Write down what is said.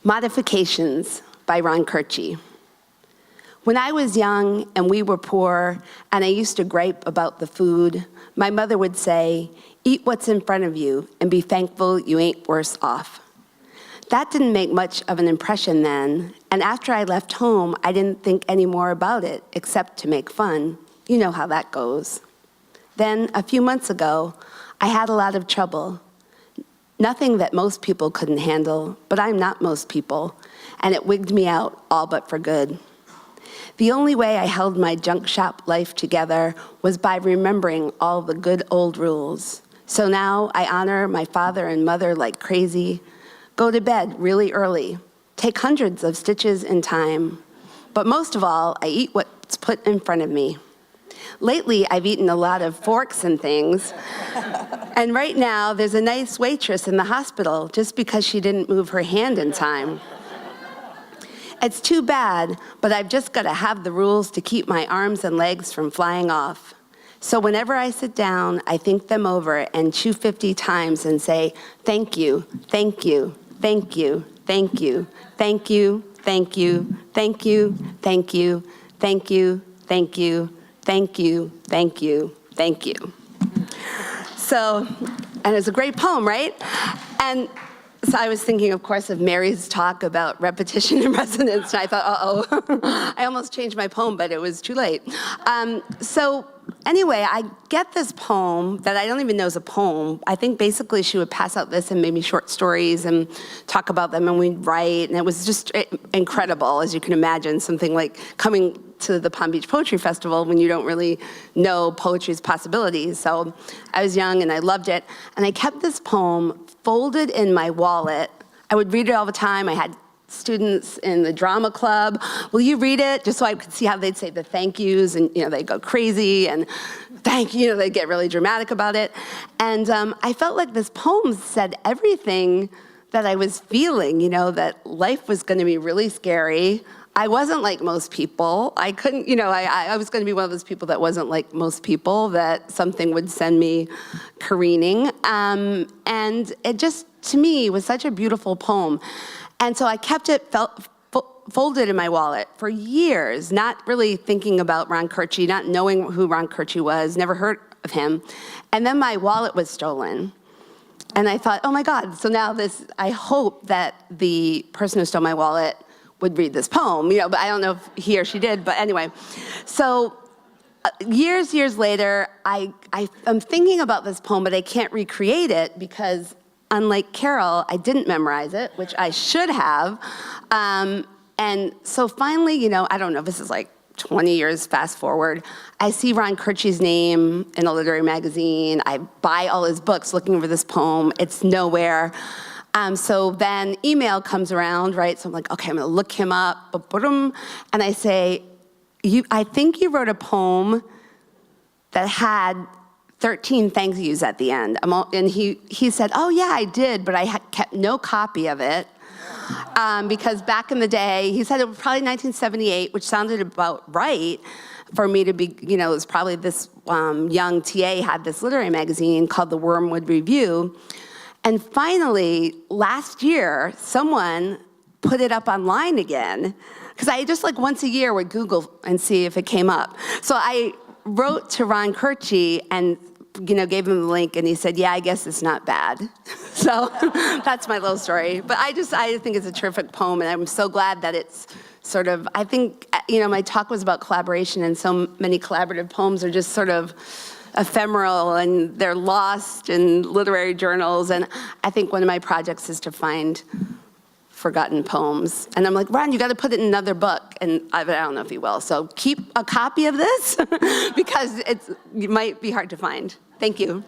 Modifications by Ron Kurtz. When I was young and we were poor and I used to gripe about the food, my mother would say, "Eat what's in front of you and be thankful you ain't worse off." That didn't make much of an impression then, and after I left home, I didn't think any more about it except to make fun. You know how that goes. Then, a few months ago, I had a lot of trouble. Nothing that most people couldn't handle, but I'm not most people, and it wigged me out all but for good. The only way I held my junk shop life together was by remembering all the good old rules. So now I honor my father and mother like crazy, go to bed really early, take hundreds of stitches in time, but most of all, I eat what's put in front of me. Lately, I've eaten a lot of forks and things, and right now, there's a nice waitress in the hospital just because she didn't move her hand in time. It's too bad, but I've just got to have the rules to keep my arms and legs from flying off. So whenever I sit down, I think them over and chew 50 times and say, thank you, thank you, thank you, thank you, thank you, thank you, thank you, thank you, thank you, thank you, thank you, thank you, thank you. So, and it's a great poem, right? And so I was thinking, of course, of Mary's talk about repetition and resonance, and I thought, uh-oh, I almost changed my poem, but it was too late. So anyway, I get this poem that I don't even know is a poem. I think basically she would pass out this and maybe short stories and talk about them, and we'd write, and it was just incredible, as you can imagine, something like coming to the Palm Beach Poetry Festival when you don't really know poetry's possibilities. So I was young and I loved it, and I kept this poem folded in my wallet. I would read it all the time. I had students in the drama club, will you read it? Just so I could see how they'd say the thank yous, and they'd go crazy, and thank you, they'd get really dramatic about it. And I felt like this poem said everything that I was feeling, that life was gonna be really scary. I wasn't like most people. I couldn't, I was gonna be one of those people that wasn't like most people, that something would send me careening. And it just, to me, was such a beautiful poem. And so I kept it folded in my wallet for years, not really thinking about Ron Kurtz, not knowing who Ron Kurtz was, never heard of him. And then my wallet was stolen. And I thought, oh my God, so now I hope that the person who stole my wallet would read this poem, but I don't know if he or she did, but anyway. So years later, I'm thinking about this poem, but I can't recreate it because unlike Carol, I didn't memorize it, which I should have. And so finally, I don't know, this is like 20 years fast forward, I see Ron Kurtz's name in a literary magazine. I buy all his books looking for this poem. It's nowhere. So then email comes around, right? So I'm like, okay, I'm gonna look him up, and I say, I think you wrote a poem that had 13 thank yous at the end. And he said, oh yeah, I did, but I kept no copy of it. Because back in the day, he said it was probably 1978, which sounded about right for me to be, it was probably this young TA had this literary magazine called the Wormwood Review. And finally, last year, someone put it up online again, because I just once a year would Google and see if it came up. So I wrote to Ron Kurtz and gave him the link, and he said, yeah, I guess it's not bad. So that's my little story. But I think it's a terrific poem, and I'm so glad that it's sort of, I think, my talk was about collaboration, and so many collaborative poems are just sort of ephemeral, and they're lost in literary journals, and I think one of my projects is to find forgotten poems. And I'm like, Ron, you gotta put it in another book, and I don't know if he will. So keep a copy of this, because it might be hard to find. Thank you.